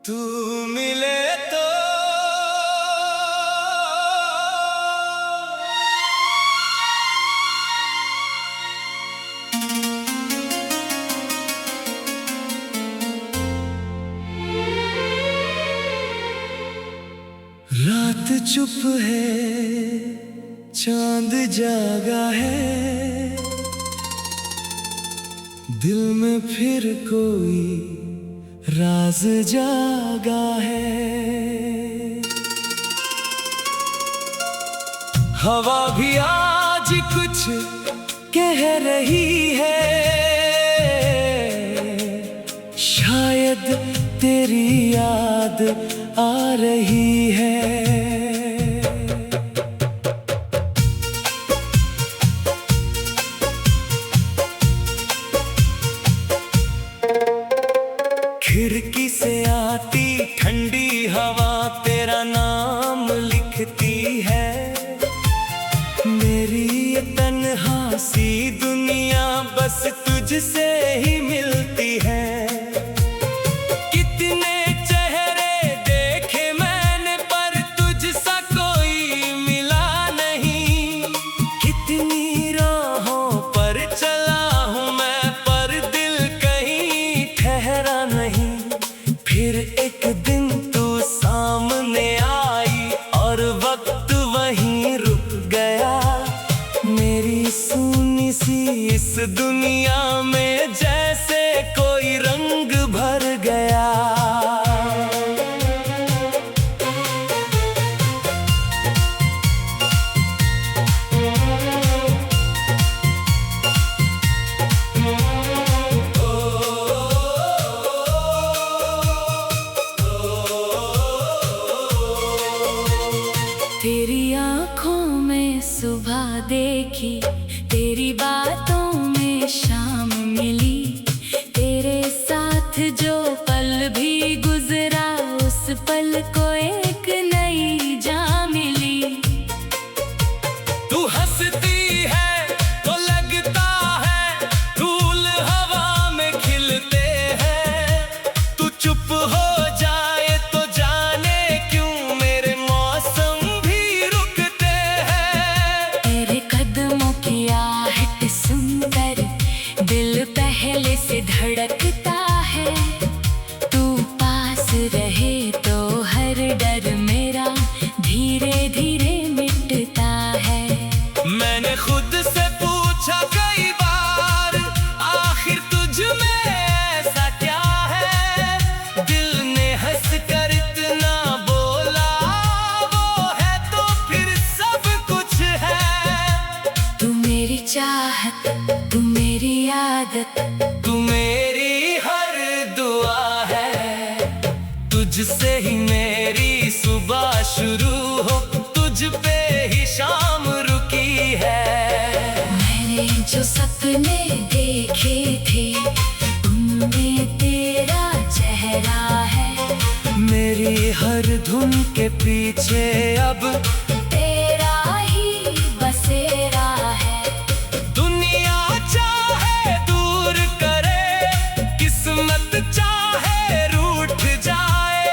तू मिले तो रात चुप है, चांद जागा है, दिल में फिर कोई राज जागा है। हवा भी आज कुछ कह रही है, शायद तेरी याद आ रही है। खिड़की से आती ठंडी हवा तेरा नाम लिखती है। मेरी ये तन्हा सी दुनिया बस तुझसे ही मिलती है। कितने चेहरे देखे मैंने पर तुझसा कोई मिला नहीं। कितनी राहों पर चला हूँ मैं पर दिल कहीं ठहरा नहीं। फिर एक दिन तू सामने आई और वक्त वहीं रुक गया। मेरी सुनी सी इस दुनिया में जैसे कोई रंग भर गया। तेरी आँखों में सुबह देखी, तेरी बातों में शाम मिली। तेरे साथ जो पल भी गुजरा उस पल को एक नई जा मिली। तू हंसती है तो लगता है फूल हवा में खिलते हैं। तू चुप हो जाए तो जाने क्यों मेरे मौसम भी रुकते हैं। तेरे कदमों की आहट सुनकर दिल पहले से धड़कता है। तू पास रहे तो हर डर मेरा धीरे धीरे मिटता है। मैंने खुद से पूछा कई बार आखिर तुझ में ऐसा क्या है। दिल ने हंस कर इतना बोला वो है तो फिर सब कुछ है। तू मेरी चाहत, तू मेरी आदत, तू मेरी हर दुआ है। तुझसे ही मेरी सुबह शुरू हो, तुझ पे ही शाम रुकी है। मैंने जो सपने देखे थे उनमें तेरा चेहरा है। मेरी हर धुन के पीछे अब तेरा ही बसेरा है। दुनिया चाहे दूर करे, किस्मत चाहे रूठ जाए।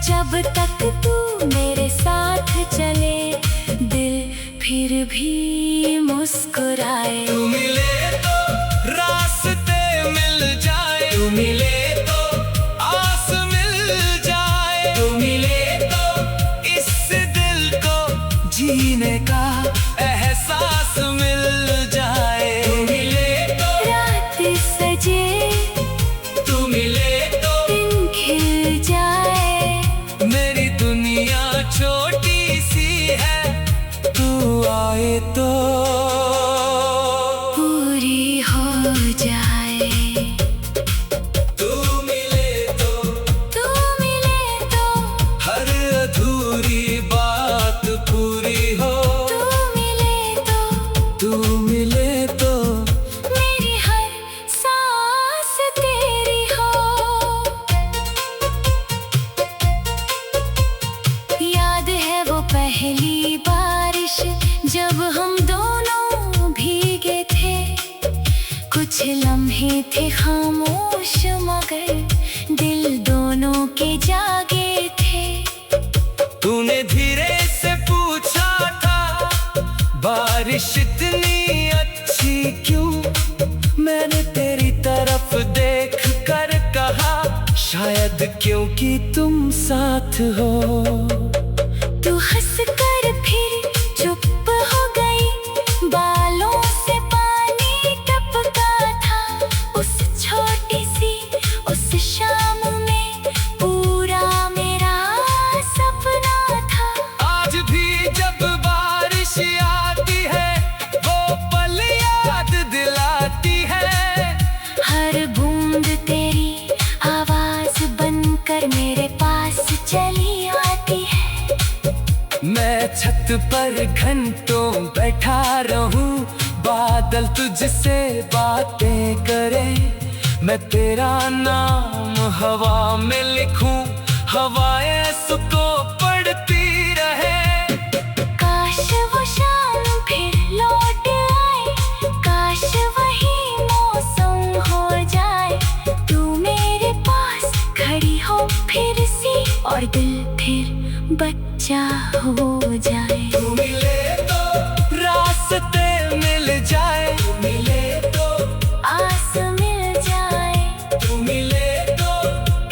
जब तक तू मेरे साथ चले दिल फिर भी मुस्कुराए। तू मिले तो रास्ते मिल जाए, तू मिले तो आस मिल जाए, तू मिले तो इस दिल को जीने का एहसास मिल जाए। तू मिले तो रात सजे, तू मिले तो दिन खिल जाए। मेरी दुनिया छोटी सी है, तू आए तो पूरी हो जाए। तू मिले तो तू मिले तो हर अधूरी बात पूरी हो। तू मिले तो तू मिले तो मेरी हर सांस तेरी हो। याद है वो पहली बारिश जब हम दोनों भीगे थे। कुछ लम्हे थे खामोश मगर दिल दोनों के जागे थे। तूने धीरे से पूछा था, बारिश इतनी अच्छी क्यों? मैंने तेरी तरफ देख कर कहा, शायद क्योंकि तुम साथ हो। तू हंस कर फिर चुप हो गई, बालों से पानी टपका था। उस छोटी सी उस शाम में पूरा मेरा सपना था। आज भी जब बारिश आती है, वो पल याद दिलाती है। हर बूंद तेरी आवाज बनकर मेरे पास चली आती है। मैं छत पर घंटों बैठा रहूं, बादल तुझसे बातें करे। मैं तेरा नाम हवा में लिखूं, हवाएं सुको पड़ती रहे। काश वो शाम फिर लौट आए, काश वही मौसम हो जाए। तू मेरे पास खड़ी हो फिर से, और दिल फिर बच्चा हो जाए। तू मिले तो रास्ते मिल जाए, तू मिले तो आस मिल जाए, तू मिले तो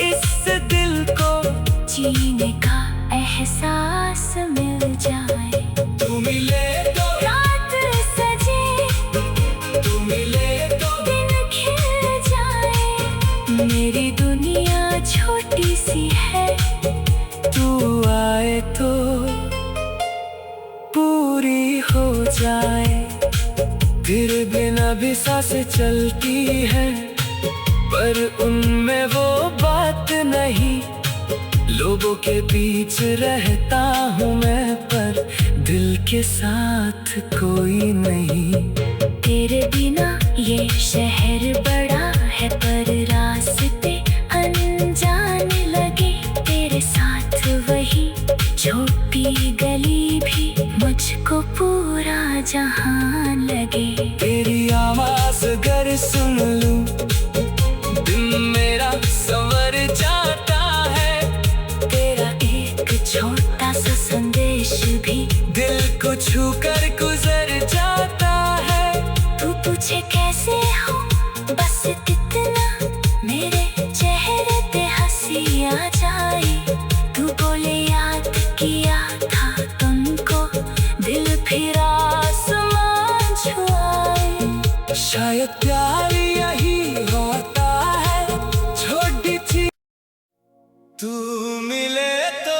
इस दिल को जीने का एहसास मिल जाए। तू मिले तो रात सजे, तू मिले तो दिन खिल जाए। मेरी दुनिया छोटी सी है, तू आए तो पूरी हो जाए। फिर बिना भी सांसें चलती है, पर उनमें वो बात नहीं। लोगों के बीच रहता हूँ मैं, पर दिल के साथ कोई नहीं। तेरे बिना ये शहर बड़ा है, पर रास्ते अनजान लगे। तेरे साथ वही छोटी गली भी मुझको पूरा जहान लगे। तेरी आवाज़ अगर सुन लूं, दिन मेरा संवर जाता है। तेरा एक छोटा सा संदेश भी दिल को छू कर गुजर जाता है। तू पूछे कैसे हो, बस इतना मेरे चेहरे पे हंसी आ जाए। तू बोले याद किया था तुमको, दिल फिर आसमान छुआए। शायद प्यार यही होता है, छोटी सी तू मिले तो।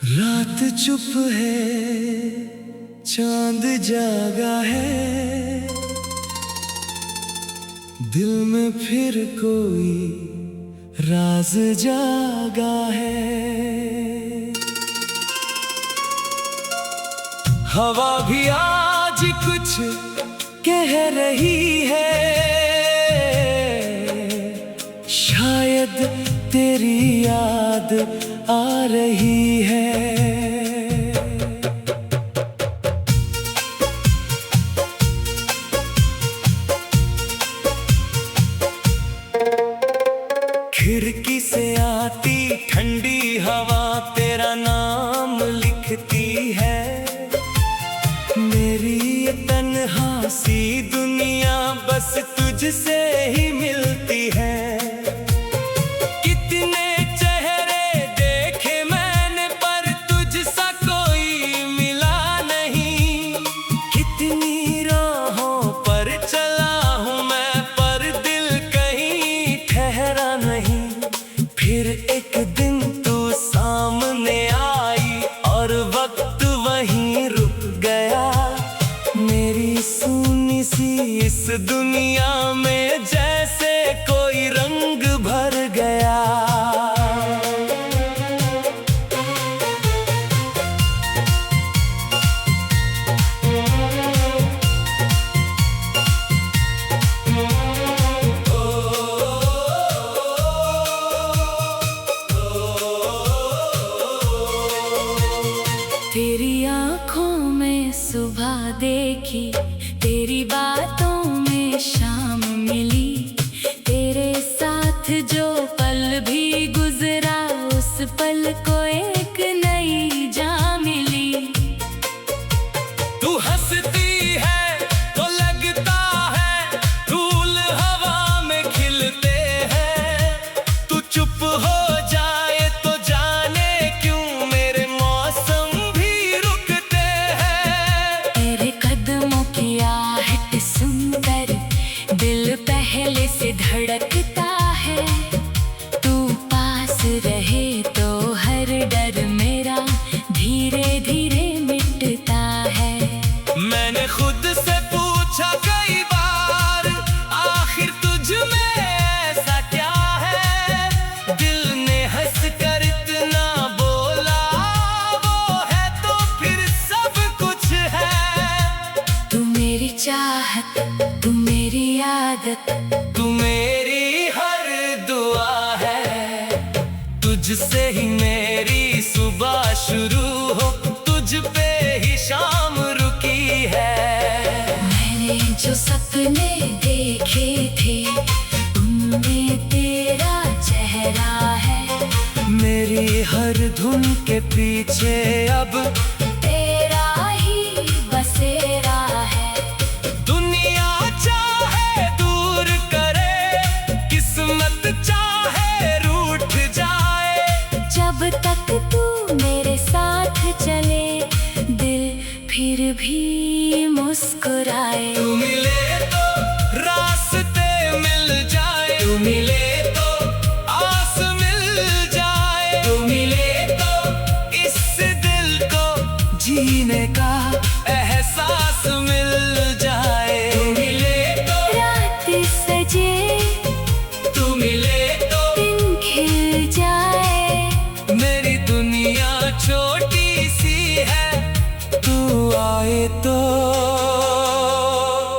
रात चुप है, चांद जागा है। दिल में फिर कोई राज जागा है। हवा भी आज कुछ कह रही है, शायद तेरी याद आ रही है। खिड़की से आती ठंडी हवा तेरा नाम लिखती है। मेरी ये तन्हा सी दुनिया बस तुझसे ही मिलती है। कितने चेहरे देखे मैंने पर तुझसा कोई मिला नहीं। कितनी राहों पर चला हूँ मैं पर दिल कहीं ठहरा नहीं। फिर एक दिन तू सामने आई और वक्त वहीं रुक गया। मेरी सुनी सी इस दुनिया में जैसे कोई रंग भर गया। तेरी आँखों में सुबह देखी, तेरी बातों में शाम मिली, तेरे साथ जो पल भी गुजरा उस पल को एक नई जा मिली। तू हंसती है तो लगता है फूल हवा में खिलते हैं, तू चुप हो जाए तो जाने क्यों मेरे मौसम भी रुकते हैं। तेरे कदमों की आहट सुनकर दिल पहले से धड़कता है, तू पास रहे तो हर डर मेरा धीरे धीरे मिटता है। मैंने खुद से पूछा कई बार, आखिर तुझ में ऐसा क्या है, दिल ने हंस कर इतना बोला, वो है तो फिर सब कुछ है। तू मेरी चाहत, तू मेरी आदत, तू मेरी हर दुआ है, तुझसे ही मेरी सुबह शुरू हो, तुझ पे ही शाम रुकी है। मैंने जो सपने देखे थे उनमें तेरा चेहरा है, मेरी हर धुन के पीछे अब तेरा ही बसेरा है। दुनिया चाहे दूर करे, किस्मत चाहे रूठ जाए, जब तक तू मेरे साथ चले दिल फिर भी मुस्कुराए। तू मिले तो रास्ते मिल जाए, तू मिले तो आस मिल जाए, तू मिले तो इस दिल को जीने का एहसास मिल जाए। तू मिले तो रात सजे, तू मिले तो दिन खिल जाए, मेरी दुनिया छोटी सी है, तू आए तो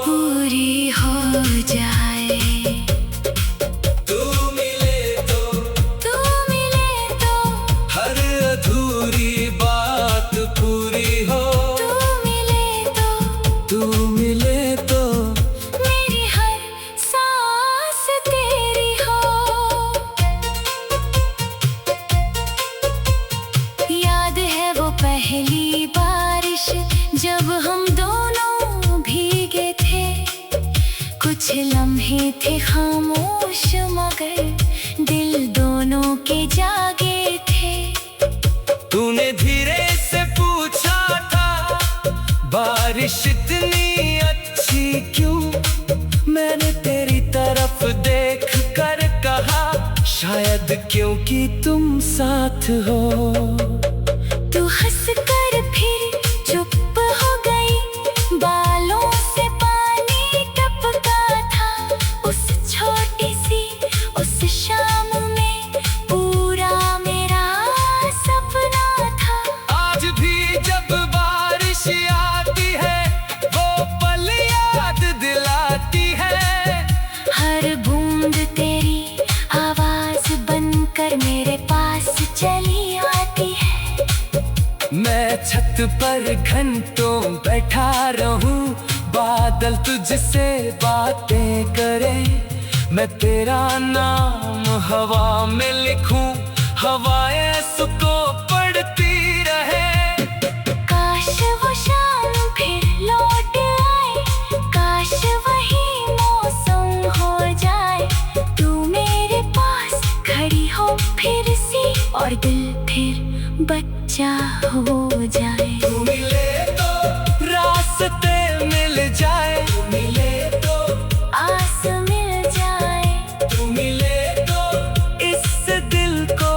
पूरी हो जाए। तू मिले तो तू मिले तो, हर अधूरी बात पूरी हो, तू मिले तो, तू मिले तो मेरी हर सांस तेरी हो। याद है वो पहली बारिश जब हम दोनों भीगे थे, कुछ लम्हे थे खामोश मगर दिल दोनों के जागे थे। तूने धीरे से पूछा था बारिश इतनी अच्छी क्यों, मैंने तेरी तरफ देख कर कहा शायद क्योंकि तुम साथ हो। तू हंस कर फिर चुप हो गई, बालों से पानी टपका था, उस छोटी सी उस शाम में पूरा मेरा सपना था। आज भी जब बारिश आती है वो पल याद दिलाती है, हर बूंद तेरी आवाज बनकर मेरे पास चली आती है। मैं छत पर घंटों बैठा रहूं, बादल तुझसे बातें करे, मैं तेरा नाम हवा में लिखूं, हवाएं सुको पड़ती रहे। काश वो शाम फिर लौट आए, काश वही मौसम हो जाए, तू मेरे पास खड़ी हो फिर से और दिल फिर बच्चा हो जाए। तू मिले तो रास्ते मिल जाए, तू मिले तो आस मिल जाए, तू मिले तो इस दिल को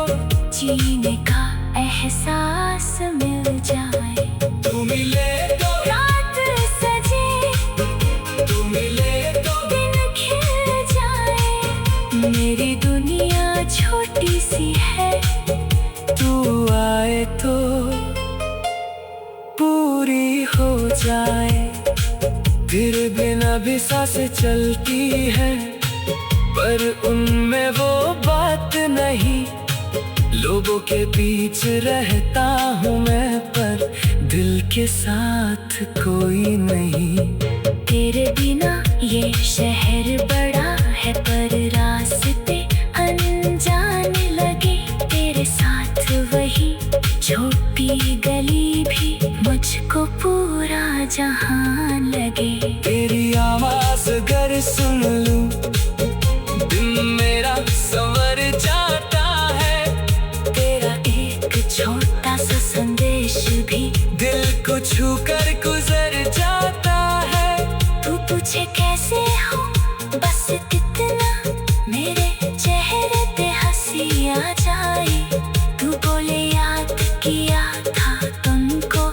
जीने का एहसास मिल जाए। तू मिले तो रात सजे, तू मिले तो दिन खिल जाए, मेरी दुनिया छोटी सी है, तू आए तो पूरी हो जाए। फिर बिना भी सांसें चलती है, पर उनमें वो बात नहीं, लोगों के बीच रहता हूँ मैं पर दिल के साथ कोई नहीं। तेरे बिना ये शहर बड़ा है पर रास्ते अनजान लगे। तेरे साथ वही छोटी गली भी मुझको पूरा जहां लगे। तेरी आवाज अगर सुन लूं दिल मेरा संवर जाता है। तेरा एक छोटा सा संदेश भी दिल को छू कर गुजर जाता है। तू पूछे कैसे हो बस कितना मेरे चेहरे पे हंसी आ जाए। तू बोले याद किया था तुमको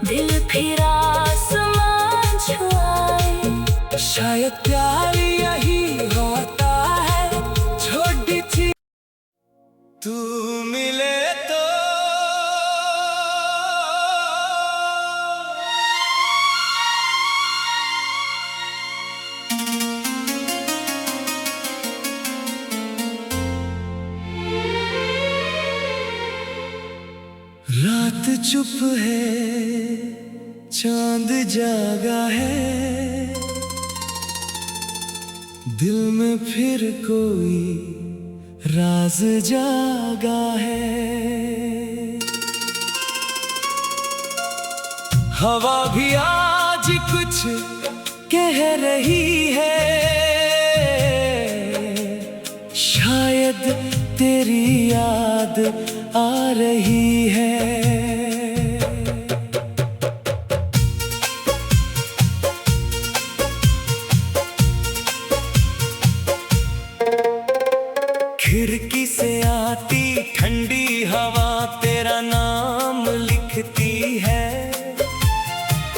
दिल फिर आसमान छुआए। शायद प्यार यही होता है छोटी सी तू मिले तो। रात चुप है चांद जागा है। दिल में फिर कोई राज जागा है। हवा भी आज कुछ कह रही है। शायद तेरी याद आ रही है। खिड़की से आती ठंडी हवा तेरा नाम लिखती है।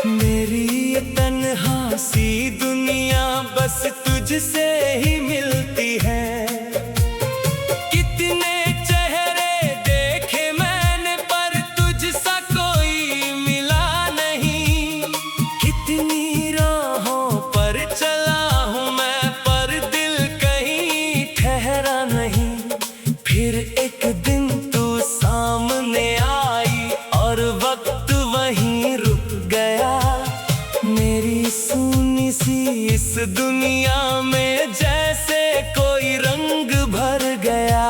मेरी ये तन्हा सी दुनिया बस तुझसे ही मिलती है। कितने चेहरे देखे मैंने पर तुझसा कोई मिला नहीं। कितनी राहों पर चला हूँ मैं पर दिल कहीं ठहरा नहीं। फिर एक दिन तू सामने आई और वक्त वहीं रुक गया। मेरी सुनी सी इस दुनिया में जैसे कोई रंग भर गया।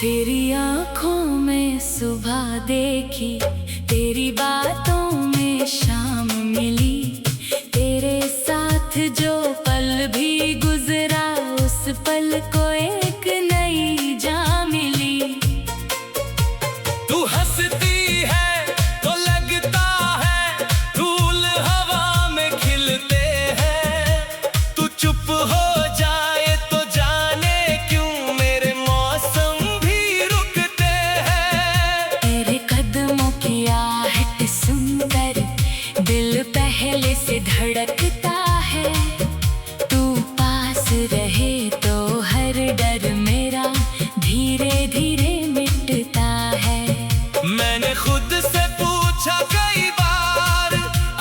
तेरी आँखों में सुबह देखी, तेरी बातों में शाम मिली। तेरे साथ जो पल भी गुजरा उस पल को एक नई जा मिली। तू हंसती है तो लगता है फूल हवा में खिलते हैं। तू चुप हो जाए तो जाने क्यों मेरे मौसम भी रुकते हैं। तेरे कदमों की आहट सुनकर दिल पहले से धड़कता है। तू पास रहे तो हर डर मेरा धीरे धीरे मिटता है। मैंने खुद से पूछा कई बार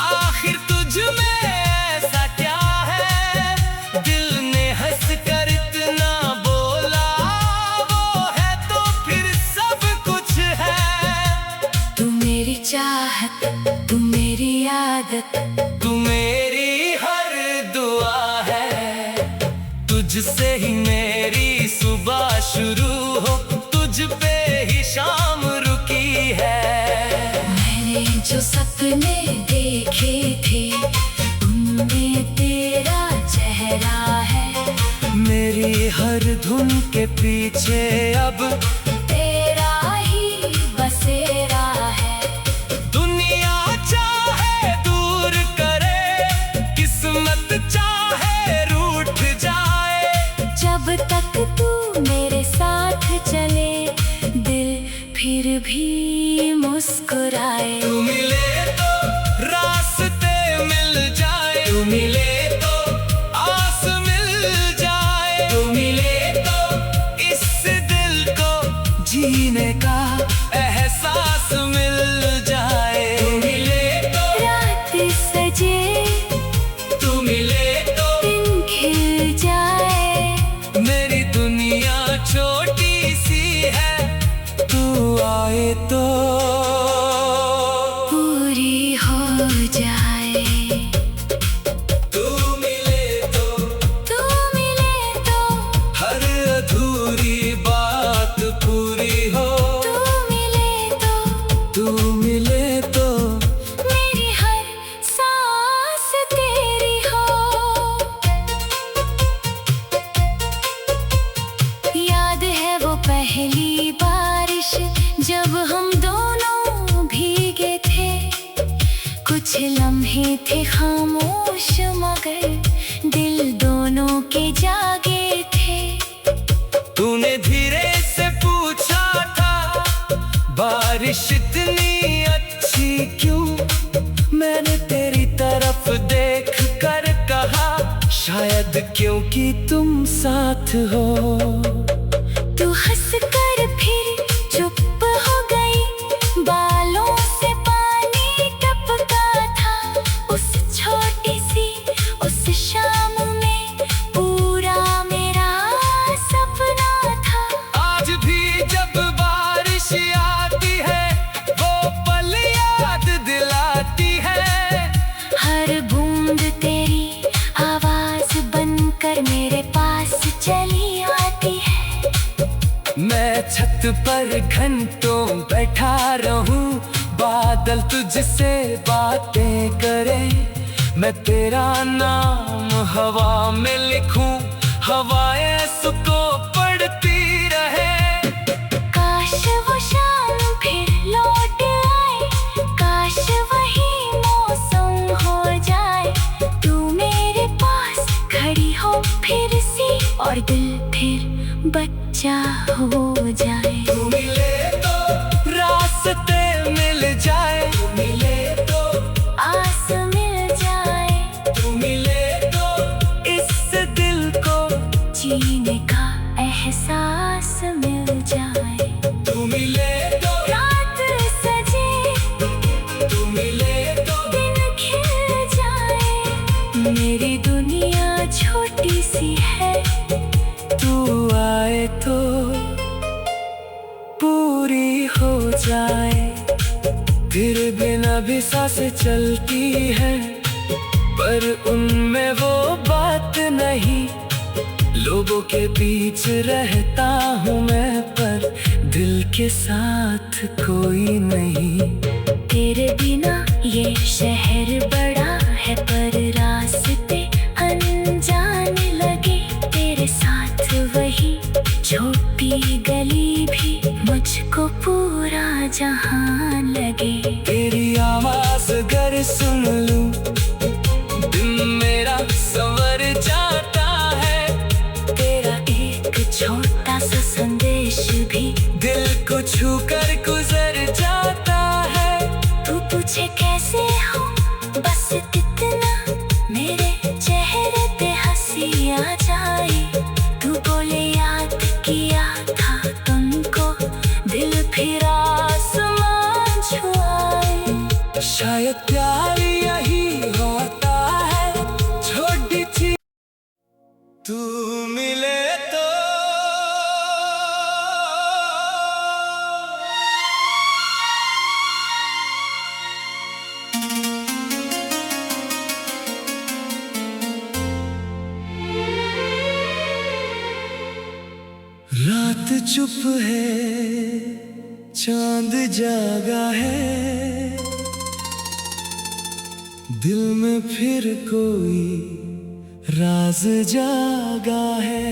आखिर तुझ में ऐसा क्या है। दिल ने हंस कर इतना बोला वो है तो फिर सब कुछ है। तू मेरी चाहत, तू मेरी आदत, तू मेरी हर दुआ है। तुझसे ही मेरी सुबह शुरू हो तुझ पे ही शाम रुकी है। मैंने जो सपने देखे थे उनमें तेरा चेहरा है। मेरी हर धुन के पीछे अब तेरा ही बसेरा है। दुनिया चाहे दूर करे किस्मत चाहे रूठ जाए। जब तक तू मेरे साथ चले दिल फिर भी मुस्कुराए। तू मिले तो रास्ते मिल जाए। तू मिले तो आस मिल जाए। तू मिले तो इस दिल को जीने तो पूरी हो जाए। तू मिले तो हर अधूरी बात पूरी हो। तू मिले तो मेरी हर सांस तेरी हो। याद है वो पहली बारिश जब हम दोनों भीगे थे। कुछ लम्हे थे खामोश मगर दिल दोनों के जागे थे। तूने धीरे से पूछा था बारिश इतनी अच्छी क्यों। मैंने तेरी तरफ देख कर कहा शायद क्योंकि तुम साथ हो। तू हंस कर फिर चुप हो गई। बालों से पानी टपका था। उस छोटी सी उस शाम में पूरा मेरा सपना था। आज भी जब बारिश आती है वो पल याद दिलाती है। हर बूंद तेरी आवाज बनकर मेरे पास चली आती है। मैं छत पर घंटों बैठा रहूं बादल तुझसे बातें करे। मैं तेरा नाम हवा में लिखूं हवाएं सुको पड़ती रहे। काश वो शाम फिर लौट आए। काश वही मौसम हो जाए। तू मेरे पास खड़ी हो फिर से और दिल फिर बच्चा हो जाए। तू मिले तो रास्ते मिल जाए। तू मिले तो आस मिल जाए। तू मिले तो इस दिल को जीने का एहसास मिल जाए। तू मिले तो रात सजे तू मिले तो दिन खिल जाए। मेरी दुनिया छोटी सी है। तू आए तो पूरी हो जाए। फिर बिना भी सांसें चलती है पर उनमें वो बात नहीं। लोगों के बीच रहता हूँ मैं पर दिल के साथ कोई नहीं। तेरे बिना ये शहर बड़ा है पर रास्ते अनजान लगे। तेरे साथ वही छोटी गली भी मुझको पूरा जहां लगे। तेरी आवाज अगर सुन लूं दिन मेरा संवर जाता है। तेरा एक छोटा सा संदेश भी दिल को छू कर गुजर जाता है। तू पूछे कैसे हो बस इतना मेरे चेहरे पे हंसी आ जाए। तू बोले याद किया था तुमको दिल फिर आसमान छुआए। शायद प्यार यही होता है छोटी सी। तू मिले तो रात चुप है चांद जागा है। दिल में फिर कोई राज जागा है।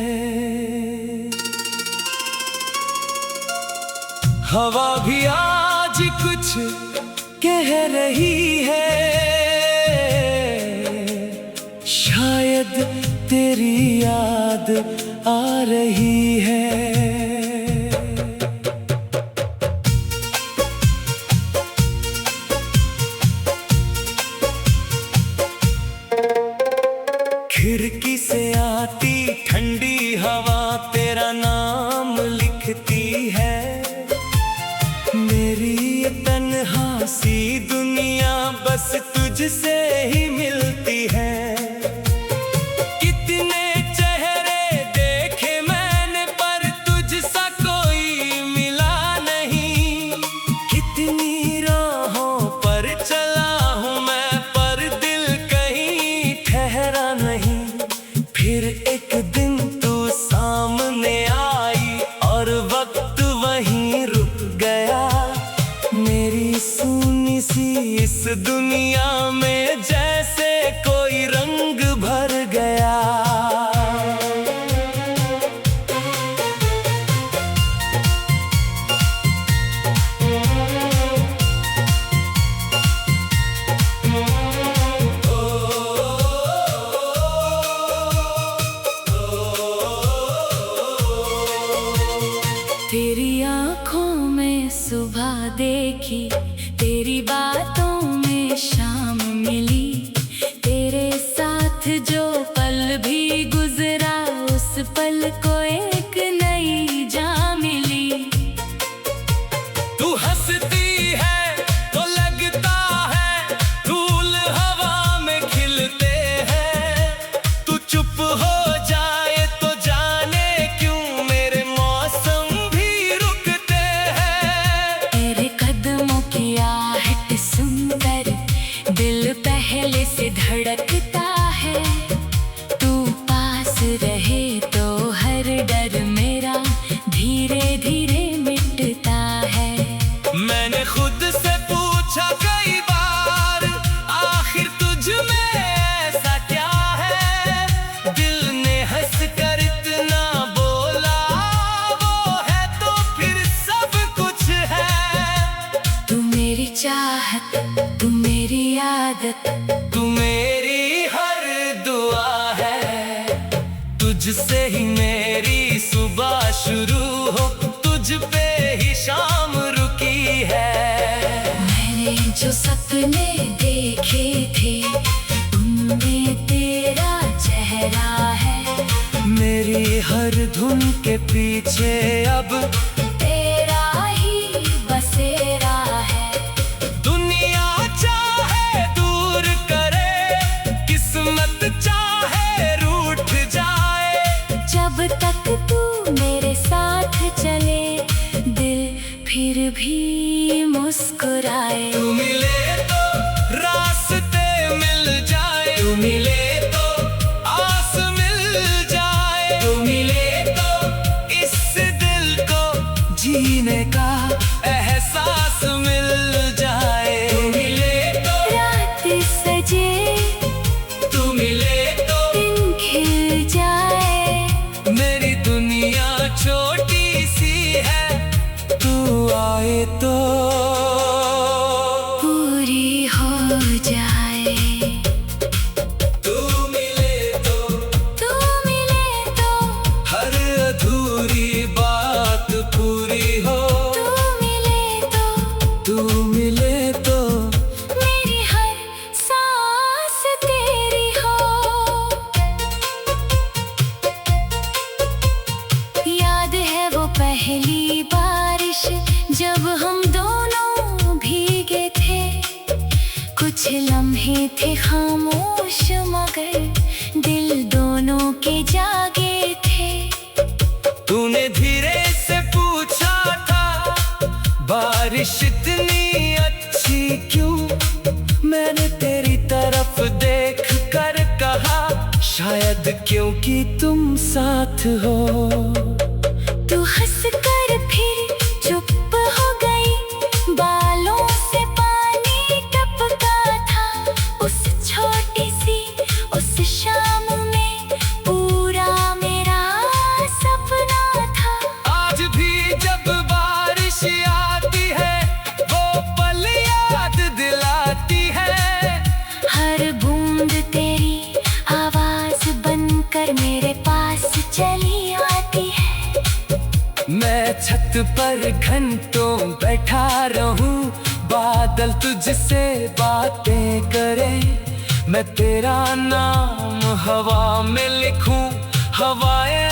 हवा भी आज कुछ कह रही है। शायद तेरी याद आ रही है। खिड़की से आती ठंडी हवा तेरा नाम लिखती है। मेरी ये तन्हा सी दुनिया बस तुझसे ही मिलती है। कितने चेहरे देखे मैंने पर तुझसा कोई मिला नहीं। दुनिया में जैसे कोई रंग भर गया। तेरी आँखों में सुबह देखी, तेरी बातों में शाम मिली, तेरे साथ जो पल भी गुजरा उस पल को एक नई जा मिली। तू हंसती है तो लगता है फूल हवा में खिलते हैं, तू चुप हो जाए तो जाने क्यों मेरे मौसम भी रुकते हैं। तेरे कदमों की आहट सुनकर दिल पहले से धड़कता है, तू पास रहे तो हर डर मेरा धीरे धीरे मिटता है। मैंने खुद से पूछा कई बार, आखिर तुझ में ऐसा क्या है, दिल ने हंस कर इतना बोला, वो है तो फिर सब कुछ है। तू मेरी चाहत, तू मेरी आदत, तू मेरी हर दुआ है, तुझसे ही मेरी सुबह शुरू हो, तुझ पे ही शाम रुकी है। मैंने जो सपने देखे थे उनमें तेरा चेहरा है, मेरी हर धुन के पीछे अब तेरा ही बसेरा है। दुनिया चाहे दूर करे, किस्मत चाहे रूठ जाए, जब तक तू मेरे साथ चले दिल फिर भी मुस्कुराए। तू मिले तो रास्ते मिल जाए, तू मिले तो आस मिल जाए, तू मिले तो इस दिल को जीने का एहसास मिल जाए। तू मिले तो रात सजे, तू मिले तो दिन खिल जाए, मेरी दुनिया छोटी सी है, तू आए तो पूरी हो जाए। तू मिले तो तू मिले तो, हर अधूरी बात पूरी हो, तू मिले तो, तू मिले तो मेरी हर सांस तेरी हो। याद है वो पहली बारिश जब हम दोनों भीगे थे, कुछ लम्हे थे खामोश मगर दिल दोनों के जागे थे। तूने धीरे से पूछा था बारिश इतनी अच्छी क्यों, मैंने तेरी तरफ देख कर कहा शायद क्योंकि तुम साथ हो। तू हंस कर फिर चुप हो गई, बालों से पानी टपका था, उस छोटी सी उस शाम में पूरा मेरा सपना था। आज भी जब बारिश आती है वो पल याद दिलाती है, हर बूंद तेरी आवाज बनकर मेरे पास चली आती है। मैं छत पर घंटों बैठा रहूं, बादल तुझसे बातें करें, मैं तेरा नाम हवा में लिखूं, हवाएं